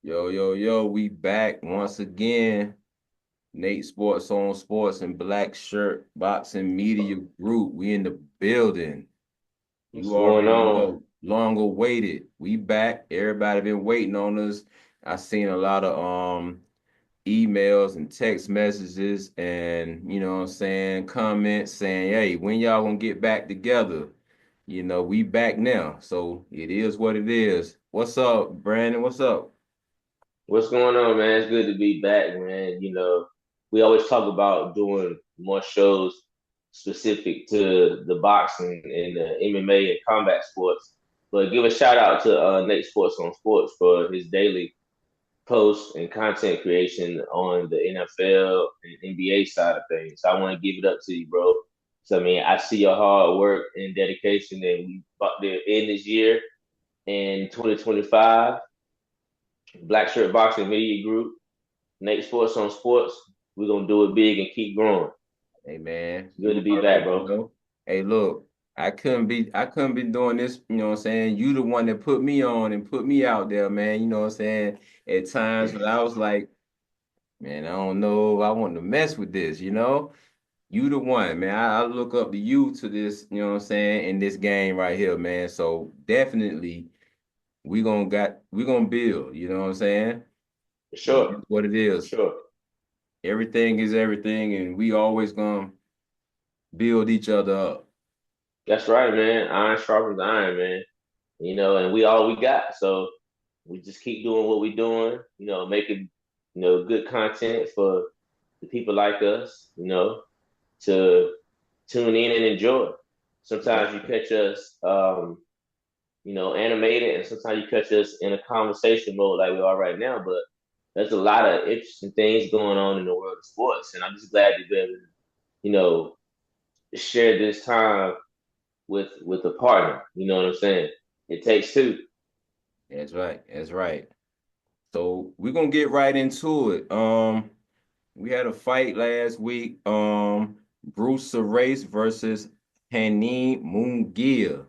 Yo, yo, yo, we back once again. Nate Sports on Sports and Black Shirt Boxing Media Group. We in the building. What's You going already on? know. Long awaited. We back. Everybody been waiting on us. I seen a lot of emails and text messages and what I'm saying, comments saying, hey, when y'all gonna get back together? We back now. So it is what it is. What's up, Brandon? What's up? What's going on, man? It's good to be back, man. We always talk about doing more shows specific to the boxing and the MMA and combat sports. But give a shout out to Nate Sports on Sports for his daily posts and content creation on the NFL and NBA side of things. I want to give it up to you, bro. So, I mean, I see your hard work and dedication, and we about to end this year in 2025. Black Shirt Boxing Media Group, Nate Sports on Sports. We're gonna do it big and keep growing. Hey man, Good to you be back, already bro. know. Hey, look, I couldn't be doing this, you know what I'm saying? You the one that put me on and put me out there, man. You know what I'm saying? At times when I was like, man, I don't know if I want to mess with this, you know? You the one, man. I look up to you to this, you know what I'm saying, in this game right here, man. So definitely we gonna build, you know what I'm saying? For It sure. is what it For is. sure. Everything is everything, and we always gonna build each other up. That's right, man. Iron sharpens iron, man. And we all we got. So we just keep doing what we're doing, making, good content for the people like us, to tune in and enjoy. Sometimes you catch us animated, and sometimes you catch us in a conversation mode like we are right now. But there's a lot of interesting things going on in the world of sports, and I'm just glad to be able to, you know, share this time with a partner. You know what I'm saying? It takes two. That's right. That's right. So we're gonna get right into it. We had a fight last week. Bruce Race versus Hanin Mungia.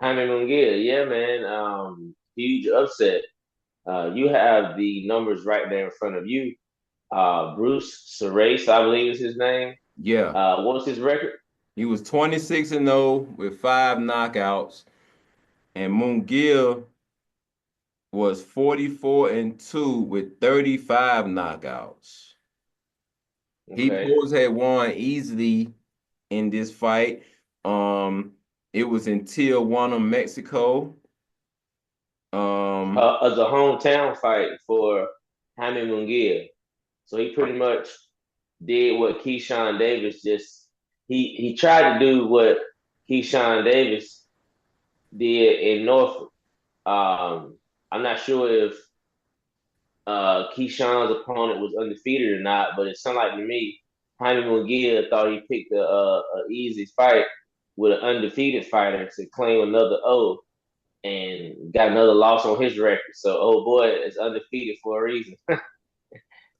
Jaime Munguia, yeah, man, huge upset. You have the numbers right there in front of you. Bruce Serace, I believe is his name. Yeah, What was his record? he was 26-0 with 5 knockouts, and Mungia was 44-2 with 35 knockouts. He Okay. supposed had won easily in this fight. Um, it was in Tijuana, Mexico. Um, As a hometown fight for Jaime Munguia. So he pretty much did what Keyshawn Davis just he tried to do what Keyshawn Davis did in Norfolk. I'm not sure if Keyshawn's opponent was undefeated or not, but it sounded like to me Jaime Munguia thought he picked a easy fight with an undefeated fighter to claim another O and got another loss on his record. So, oh boy, is undefeated for a reason.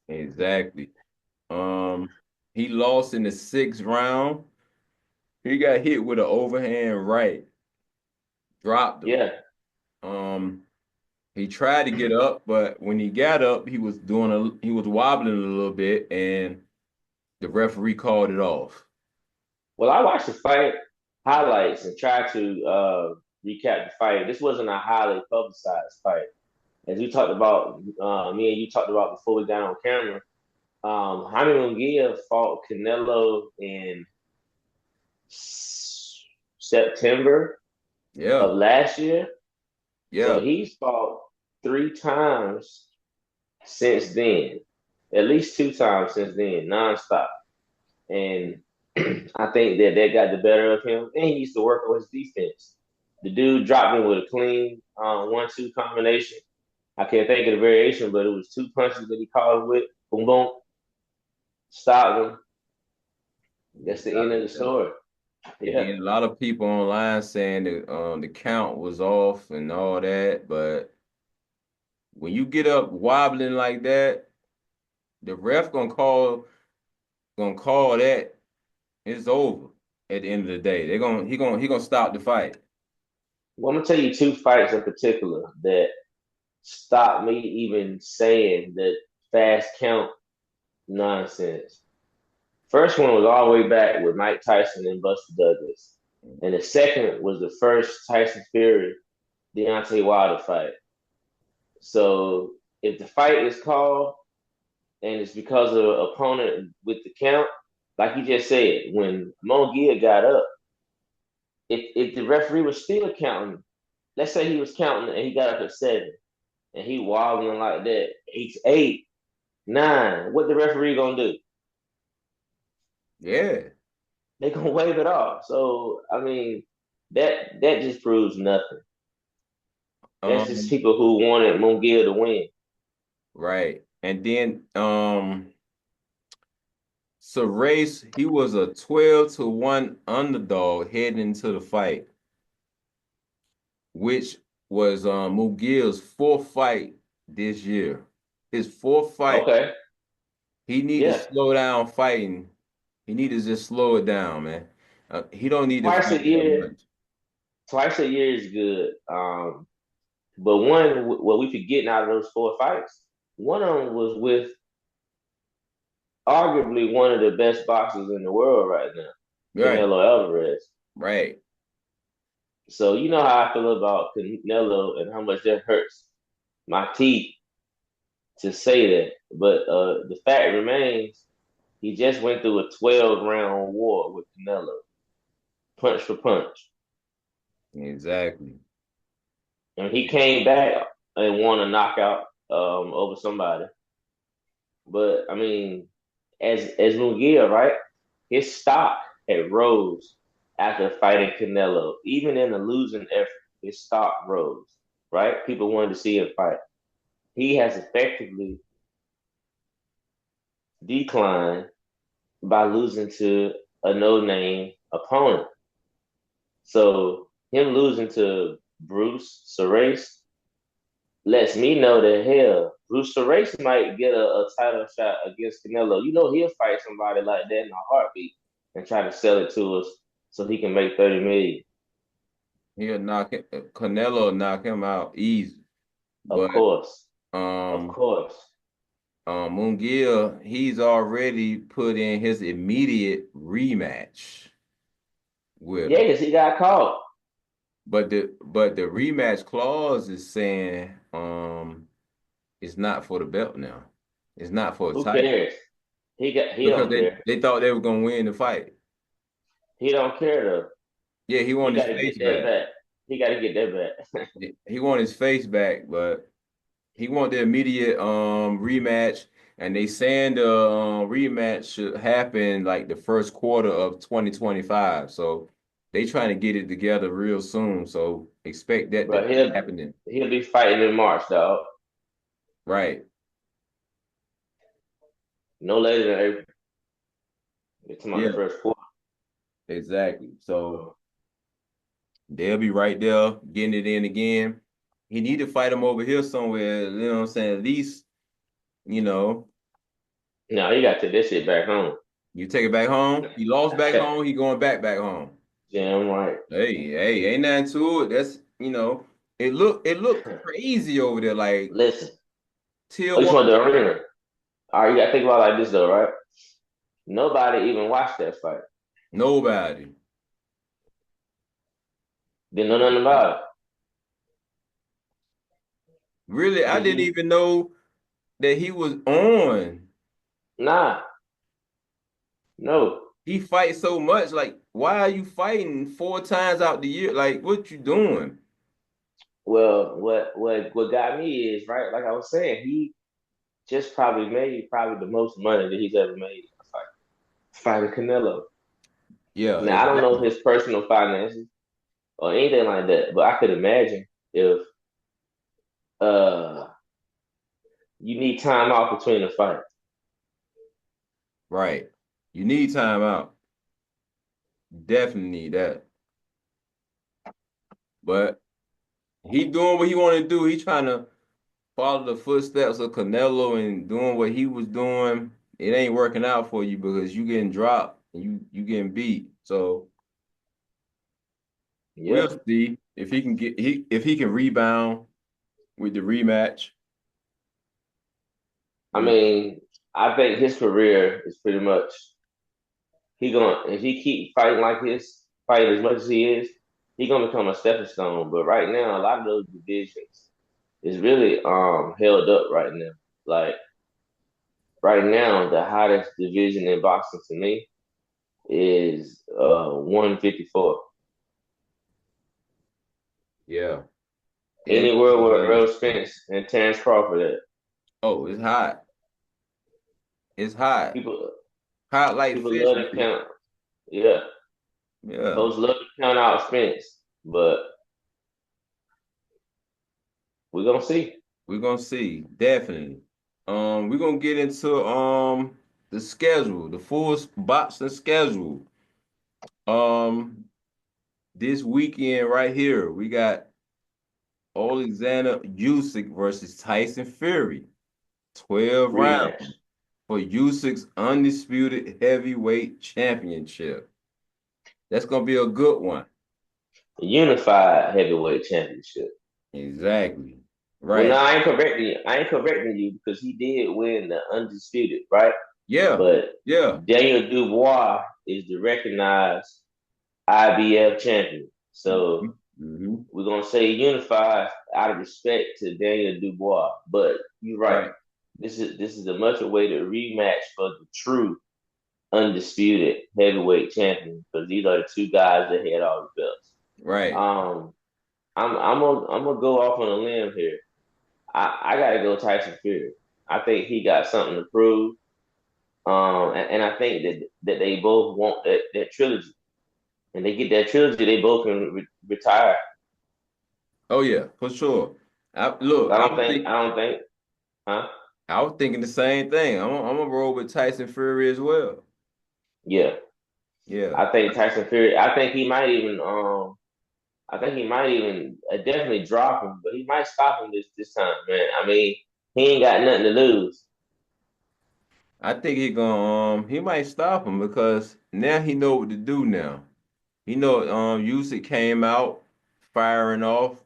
exactly. Um, he lost in the sixth round. He got hit with an overhand right, dropped him. Yeah. He tried to get up, but when he got up, he was wobbling a little bit, and the referee called it off. Well, I watched the fight highlights and tried to recap the fight. This wasn't a highly publicized fight. As we talked about, me and you talked about before we got on camera, Jaime Munguia fought Canelo in September Yeah, of last year. So yeah. he's fought three times since then, at least two times since then, nonstop. And I think that got the better of him, and he needs to work on his defense. The dude dropped him with a clean 1-2 combination. I can't think of the variation, but it was two punches that he caught him with. Boom, boom, stopped him. He That's the got end of him the there. story. And Yeah. then a lot of people online saying that the count was off and all that, but when you get up wobbling like that, the ref gonna call that it's over at the end of the day. He gonna stop the fight. Well, I'm gonna tell you two fights in particular that stop me even saying the fast count nonsense. First one was all the way back with Mike Tyson and Buster Douglas. And the second was the first Tyson Fury Deontay Wilder fight. So if the fight is called and it's because of an opponent with the count, like you just said, when Mongia got up, if the referee was still counting, let's say he was counting and he got up at 7 and he wobbling like that, 8, 9, what the referee gonna do? Yeah. They gonna wave it off. So I mean, that just proves nothing. That's just Um, people who wanted Munguia to win. right. And then so race, he was a 12-1 underdog heading into the fight, which was Mugil's fourth fight this year. His fourth fight. Okay, He need to yeah, slow down fighting. He need to just slow it down, man. He don't need to twice fight a that year, much. twice a year is good. But one, what we forgetting out of those 4 fights, one of them was with arguably one of the best boxers in the world right now, Right, Canelo Alvarez. right. So you know how I feel about Canelo and how much that hurts my teeth to say that. But the fact remains, he just went through a 12-round war with Canelo, punch for punch. Exactly. And he came back and won a knockout over somebody. But I mean, as Munguia, right? His stock had rose after fighting Canelo. Even in a losing effort, his stock rose, right? People wanted to see him fight. He has effectively declined by losing to a no-name opponent. So him losing to Bruce Serace lets me know that hell, Bruce Serace might get a title shot against Canelo. You know he'll fight somebody like that in a heartbeat and try to sell it to us so he can make 30 million. He'll knock it. Canelo knock him out easy. Of But course. Of um course. Munguia, he's already put in his immediate rematch with Yeah, him. because he got caught. But the rematch clause is saying it's not for the belt now. It's not for a Who title. cares? He Because don't they, care. they thought they were gonna win the fight. He don't care though. Yeah, he He won his gotta get face that back. back. He gotta get that back. He won his face back, but he want the immediate rematch, and they saying the rematch should happen like the first quarter of 2025. So they trying to get it together real soon. So expect that to But be happening. he'll be fighting in March, dog. Right. No later than April. It's about the Yeah, first quarter. exactly. So they'll be right there getting it in again. He need to fight him over here somewhere, you know what I'm saying? At least, you know, No, he got to this shit back home. you take it back home. He lost back home, he going back home. Damn right. Hey, ain't nothing to it. That's it looked crazy over there, like Listen, tier I just one. want the arena. All right, you gotta think about it like this though, right? Nobody even watched that fight. Nobody. Didn't know nothing about Really, it. I Did didn't you? even know that he was on. Nah, no. He fights so much. Like, why are you fighting 4 times out the year? Like, what you doing? Well, what got me is right, like I was saying, he just probably made probably the most money that he's ever made in a fight. Fighting Canelo. Yeah, Now I don't know exactly. his personal finances or anything like that, but I could imagine if uh you need time off between the fight. Right. You need time out. Definitely need that. But he doing what he want to do. He trying to follow the footsteps of Canelo and doing what he was doing. It ain't working out for you because you getting dropped and you getting beat. So Yeah. we'll see if he can rebound. with the rematch. I We mean, I think his career is pretty much he gonna if he keep fighting like this, fighting as much as he is, he gonna become a stepping stone. But right now, a lot of those divisions is really held up right now. Like right now, the hottest division in boxing to me is 154. yeah. Yeah, it Anywhere is where hot. Earl Spence and Terrence Crawford at. Oh, it's hot. It's hot. People Hot like people fish love to grease. count. Yeah, Yeah. folks love to count out Spence, but we're gonna see. We're gonna see. Definitely. We're gonna get into the schedule, the full boxing schedule. Um, this weekend right here, we got Oleksandr Usyk versus Tyson Fury. 12 rounds Rematch. for Usyk's undisputed heavyweight championship. That's gonna be a good one. Unified heavyweight championship. Exactly. Well, no, Right. I ain't correcting you. I ain't correcting you because he did win the undisputed, right? Yeah. But Yeah. Daniel Dubois is the recognized IBF champion. So Hmm. we're gonna say unified out of respect to Daniel Dubois. But you're right. Right. This is a much awaited rematch for the true undisputed heavyweight champion because these are the two guys that had all the belts. Right. Um, I'm gonna go off on a limb here. I gotta go Tyson Fury. I think he got something to prove. And I think that they both want that trilogy. And they get that trilogy, they both can retire. Oh yeah, for sure. Look, I don't think, huh? I was thinking the same thing. I'm gonna roll with Tyson Fury as well. Yeah, Yeah. I think Tyson Fury. I think he might even definitely drop him, but he might stop him this time, man. I mean, he ain't got nothing to lose. I think he might stop him because now he know what to do now. He know Usyk came out firing off,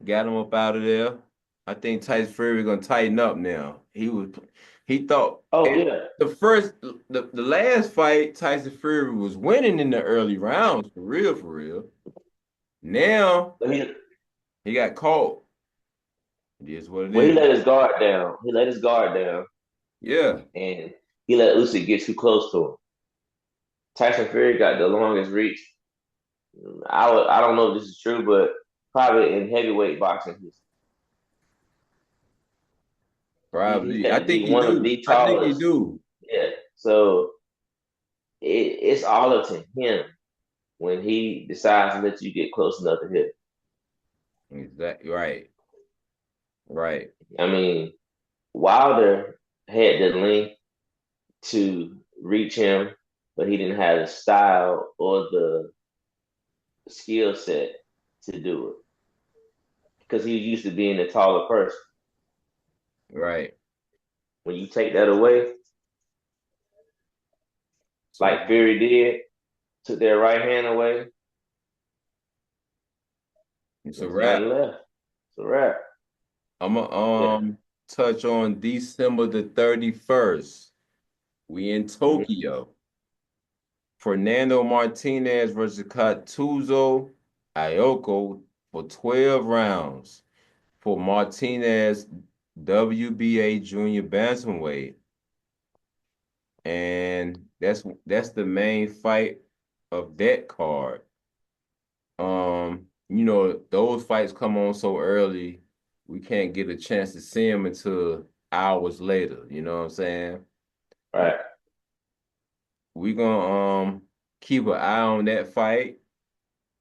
got him up out of there. I think Tyson Fury gonna tighten up now. He thought Oh at yeah, the last fight Tyson Fury was winning in the early rounds for real for real. Now but he he got caught. It is what it well he is. let his guard down. He let his guard down, Yeah. and he let Usyk get too close to him. Tyson Fury got the longest reach. I don't know if this is true, but probably in heavyweight boxing, he's Probably. got I to think be he one of do. the I think he tallest. do. Yeah, so it's all up to him when he decides to let you get close enough to hit. Exactly. Right. Right. I mean, Wilder had the length to reach him, but he didn't have the style or the skill set to do it because he used to being a taller person. Right. When you take that away, So like Fury did, took their right hand away, it's a there's wrap. nothing left. It's a wrap. I'm gonna Yeah. touch on December the 31st. We in Mm-hmm. Tokyo. Fernando Martinez versus Katuzo Ayoko for 12 rounds for Martinez WBA junior bantamweight. And that's the main fight of that card. Those fights come on so early, we can't get a chance to see them until hours later. You know what I'm saying? Right. We gonna keep an eye on that fight,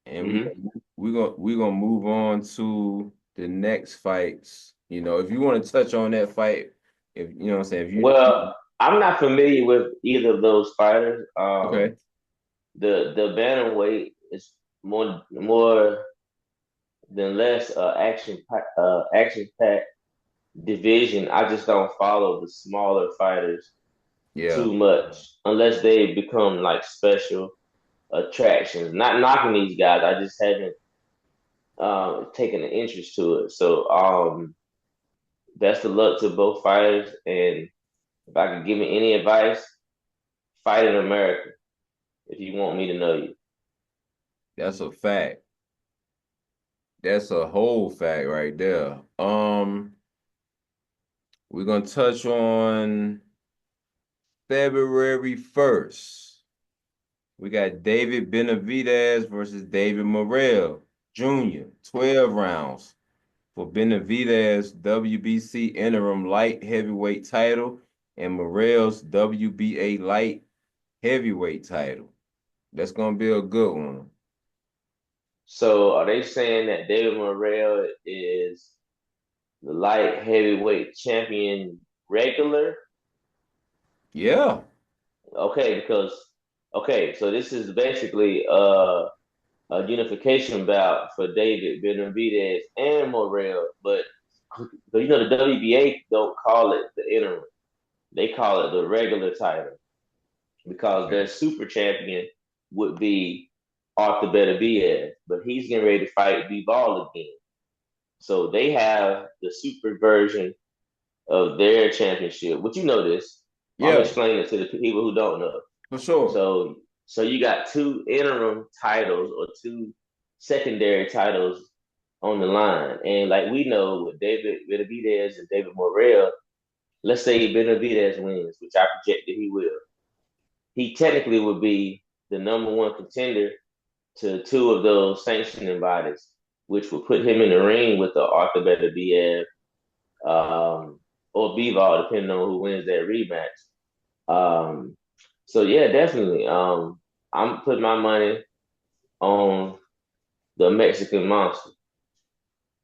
and Mm-hmm. we gonna move on to the next fights. If you want to touch on that fight, if you know what I'm saying, if Well, I'm not familiar with either of those fighters. okay, The bantamweight is more than less action packed division. I just don't follow the smaller fighters yeah, too much unless they become like special attractions. Not knocking these guys. I just haven't taking an interest to it. So best of luck to both fighters. And if I could give me any advice, fight in America if you want me to know you. That's a fact. That's a whole fact right there. We're gonna touch on February 1st. We got David Benavidez versus David Morrell Jr. 12 rounds for Benavidez WBC interim light heavyweight title and Morrell's WBA light heavyweight title. That's gonna be a good one. So are they saying that David Morrell is the light heavyweight champion regular? Yeah, Okay, because okay, so this is basically a unification bout for David Benavidez and Morrell, but you know the WBA don't call it the interim; they call it the regular title because their super champion would be Arthur Beterbiev, but he's getting ready to fight Bivol again. So they have the super version of their championship, which you know this. I'm yeah, explaining it to the people who don't know. for sure. So you got two interim titles or two secondary titles on the line. And like we know with David Benavidez and David Morrell, let's say Benavidez wins, which I project that he will. He technically would be the number one contender to two of those sanctioning bodies, which would put him in the ring with the Arthur Beterbiev or Bivol, depending on who wins that rematch. Um, so yeah, definitely. I'm putting my money on the Mexican monster,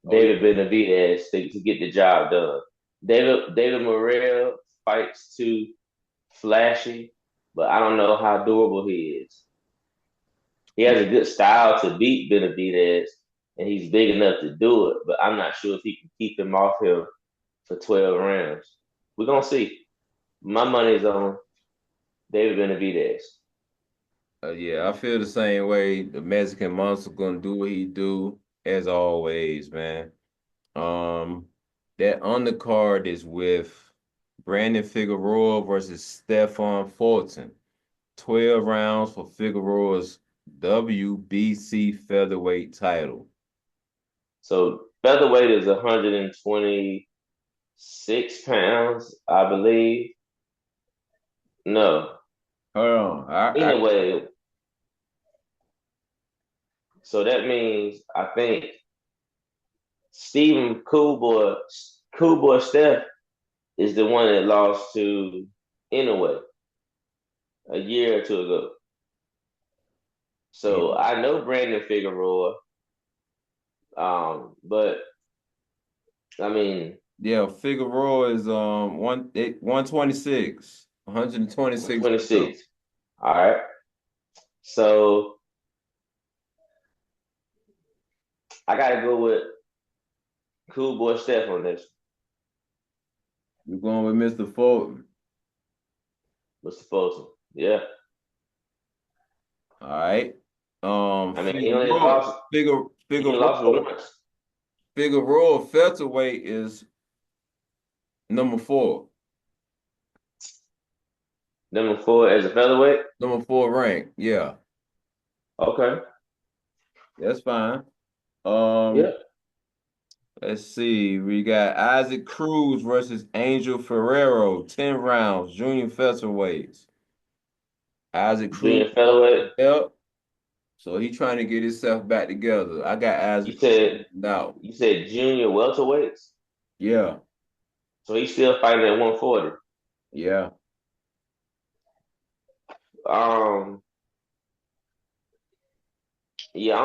Oh yeah. David Benavidez, to get the job done. David Morrell fights too flashy, but I don't know how durable he is. He has a good style to beat Benavidez, and he's big enough to do it, but I'm not sure if he can keep him off him for 12 rounds. We're gonna see. My money's on David Benavidez. Yeah, I feel the same way. The Mexican monster gonna do what he do as always, man. Um, that undercard is with Brandon Figueroa versus Stefan Fulton. 12 rounds for Figueroa's WBC featherweight title. So featherweight is 126 pounds, I believe. No, Hold on. anyway, so that means I think Stephen Coolboy Steph is the one that lost to Inoue a year or two ago. Yeah, So I know Brandon Figueroa, but I mean yeah, Figueroa is 126, 126 pounds. 126. All right. So I gotta go with Coolboy Steph on this. You're going with Mr. Fulton. Mr. Folsom. Yeah. All right. I mean, he only lost. He only lost Figueroa, once. Figueroa featherweight is number four. Number four as a featherweight. Number four rank. Yeah, Okay. that's fine. Yeah. Um, let's see. We got Isaac Cruz versus Angel Ferrero, 10 rounds, junior featherweights. Isaac Cruz Junior lost featherweight. the belt, so he trying to get himself back together. I got You Isaac Cruz said now. you said junior welterweights. Yeah, So he's still fighting at 140. yeah. Um. Yeah,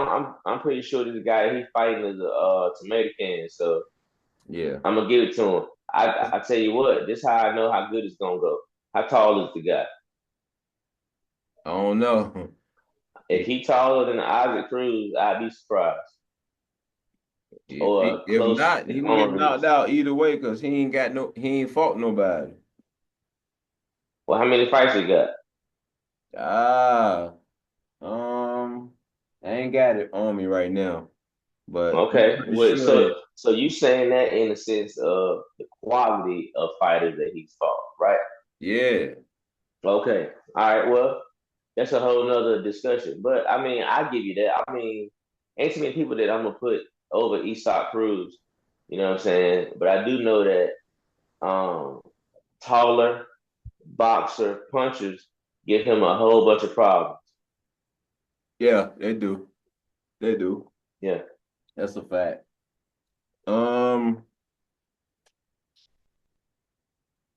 I'm pretty sure this guy he's fighting is a tomato can. So Yeah. I'm gonna give it to him. I tell you what, this is how I know how good it's gonna go. How tall is the guy? I don't know. If he taller than Isaac Cruz, I'd be surprised. Or If close not, he in can get arm knocked reach. out either way because he ain't fought nobody. Well, how many fights he got? Ah, um, I ain't got it on me right now. but I'm Okay. pretty Well, sure that so you saying that in the sense of the quality of fighters that he's fought, right? yeah, Okay. All right. Well, that's a whole nother discussion. But I mean, I give you that. I mean, ain't too many people that I'm gonna put over Aesop Cruz. You know what I'm saying? But I do know that taller boxer punchers give him a whole bunch of problems. yeah, they do. They do. Yeah. That's a fact. Um,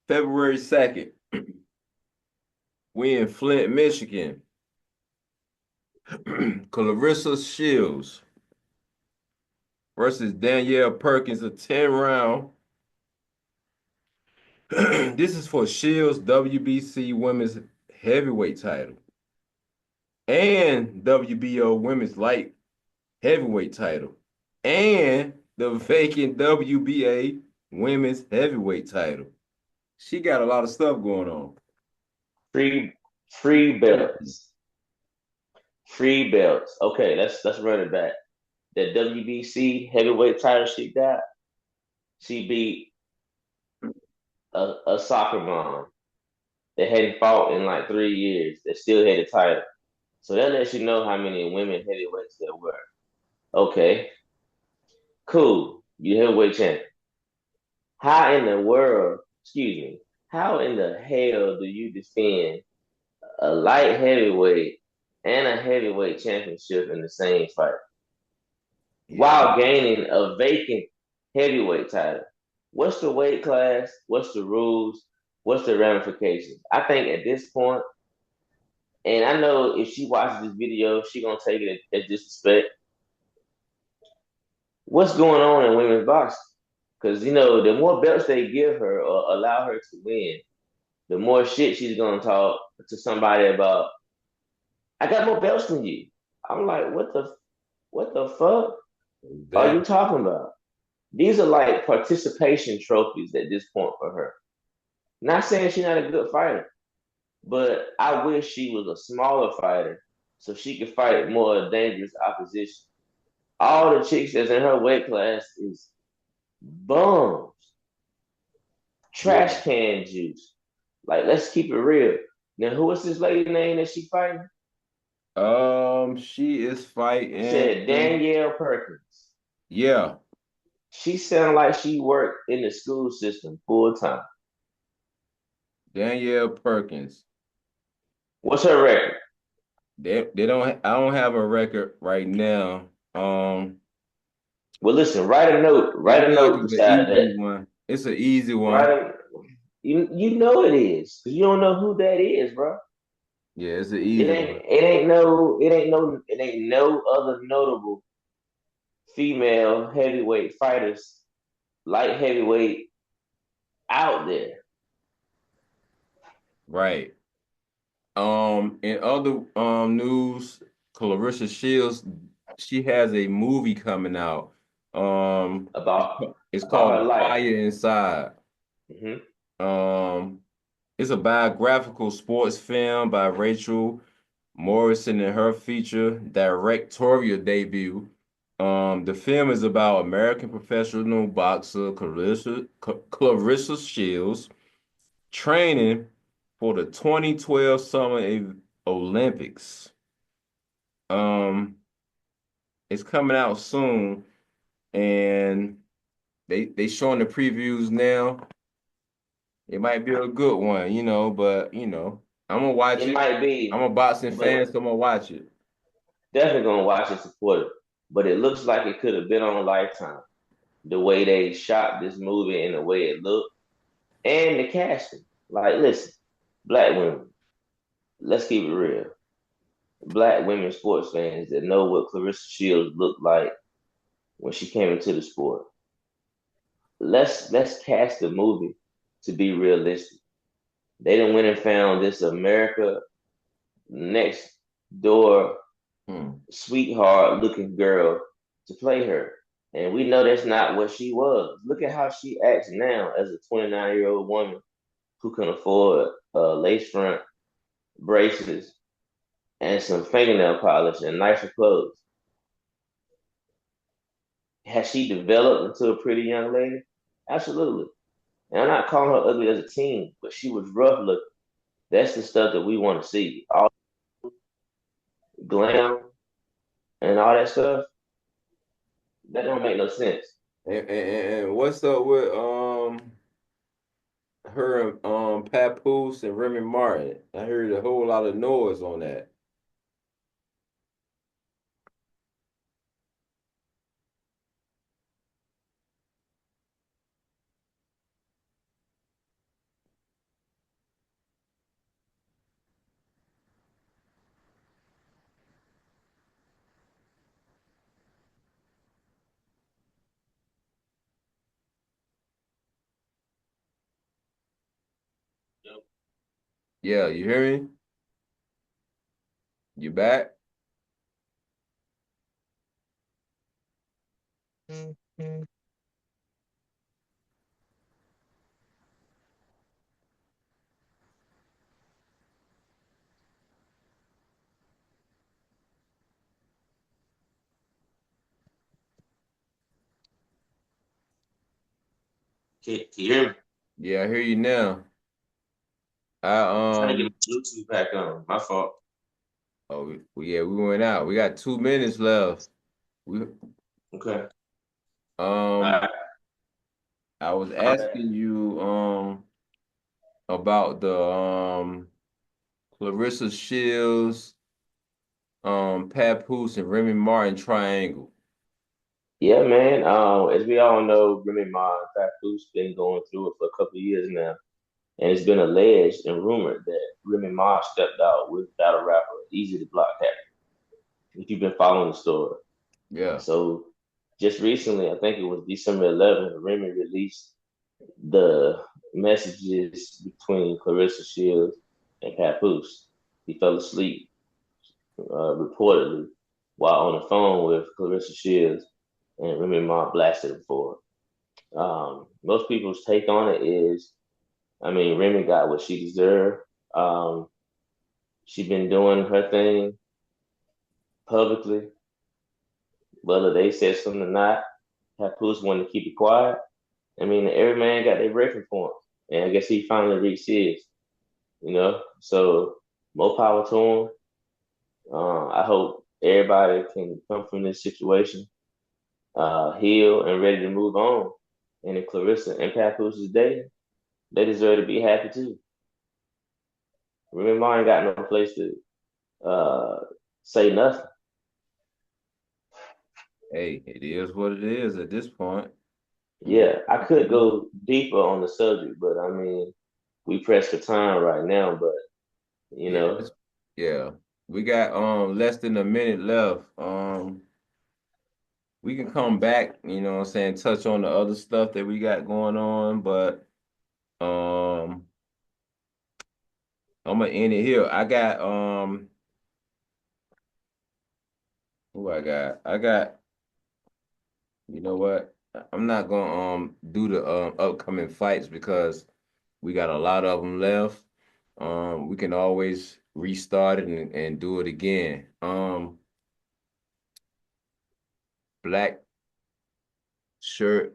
February 2nd, we in Flint, Michigan. Clarissa Shields versus Danielle Perkins, a 10 round. This is for Shields WBC Women's Heavyweight title and WBO Women's Light Heavyweight title and the vacant WBA Women's Heavyweight title. She got a lot of stuff going on. Free free belts. Free belts. Okay, let's run it back. That WBC heavyweight title she got, she beat a soccer mom that hadn't fought in like 3 years that still had the title. So that lets you know how many women heavyweights there were. Okay, cool. You heavyweight champion. How in the world, excuse me, how in the hell do you defend a light heavyweight and a heavyweight championship in the same fight Yeah. while gaining a vacant heavyweight title? What's the weight class? What's the rules? What's the ramifications? I think at this point, and I know if she watches this video, she gonna take it as disrespect. What's going on in women's boxing? Because the more belts they give her or allow her to win, the more shit she's gonna talk to somebody about. I got more belts than you. I'm like, what the fuck are you Exactly. talking about? These are like participation trophies at this point for her. Not saying she's not a good fighter, but I wish she was a smaller fighter so she could fight more dangerous opposition. All the chicks that's in her weight class is bums, Yeah. trash can juice. Like, let's keep it real. Now, who is this lady name that she fighting? She is You said fighting. Danielle Perkins. Yeah, She sounded like she worked in the school system full time. Danielle Perkins. What's her record? They don't. I don't have a record right now. Well, listen, write a note. It's Write a like note it's an beside that. easy one. It's an easy Write one. a, you know it is because you don't know who that is, bro. Yeah, it's an It easy ain't one. it ain't no it ain't no it ain't no other notable female heavyweight fighters, light heavyweight out there. Right. In other news, Clarissa Shields, she has a movie coming out. It's, about it's about her called life. Fire Inside. Hmm. Um, it's a biographical sports film by Rachel Morrison in her feature directorial debut. The film is about American professional boxer Clarissa Shields training for the 2012 Olympics. Um, it's coming out soon, and they showing the previews now. It might be a good one, but I'm gonna watch It it. might I'm be, a boxing but fan, so I'm gonna watch it. definitely gonna watch and support it. But it looks like it could have been on Lifetime. The way they shot this movie and the way it looked, and the casting. Like, listen, black women, let's keep it real. Black women sports fans that know what Clarissa Shields looked like when she came into the sport. Let's cast the movie to be realistic. They done went and found this America next door Hmm. sweetheart looking girl to play her. And we know that's not what she was. Look at how she acts now as a 29-year-old woman who can afford lace front braces and some fingernail polish and nicer clothes. Has she developed into a pretty young lady? Absolutely. And I'm not calling her ugly as a teen, but she was rough looking. That's the stuff that we want to see. All glam and all that stuff, that don't make no sense. And what's up with her Papoose and Remy Martin? I heard a whole lot of noise on that. Yeah, you hear me? You back? Can you hear me? Yeah, I hear you now. I I'm trying to get my Bluetooth back on. My fault. oh yeah, we went out. We got 2 minutes left. We Okay. All um right. I was Okay. asking you about the Clarissa Shields, Papoose and Remy Martin triangle. Yeah, man. As we all know, Remy Ma and Papoose been going through it for a couple of years now, and it's been alleged and rumored that Remy Ma stepped out with battle rapper Easy to Block Hat. If you've been following the story, Yeah, so just recently, I think it was December 11th, Remy released the messages between Clarissa Shields and Papoose. He fell asleep, reportedly, while on the phone with Clarissa Shields, and Remy Ma blasted him for it. Most people's take on it is, I mean, Remy got what she deserved. Um, she been doing her thing publicly, whether they said something or not. Papoose wanted to keep it quiet. I mean, every man got their record for him, and I guess he finally reached his. So more power to him. I hope everybody can come from this situation, heal and ready to move on. And if Clarissa and Papoose is they deserve to be happy too. Remember, I ain't got no place to uh, say nothing. hey, it is what it is at this point. You Yeah, I know, could go deeper on the subject, but I mean, we pressed for time right now. But you yeah, know, yeah. We got less than a minute left. We can come back, you know what I'm saying, touch on the other stuff that we got going on, but um I'm gonna end it here. I got who I got? I got, you know what? I'm not gonna do the upcoming fights because we got a lot of them left. We can always restart it and do it again. Black shirt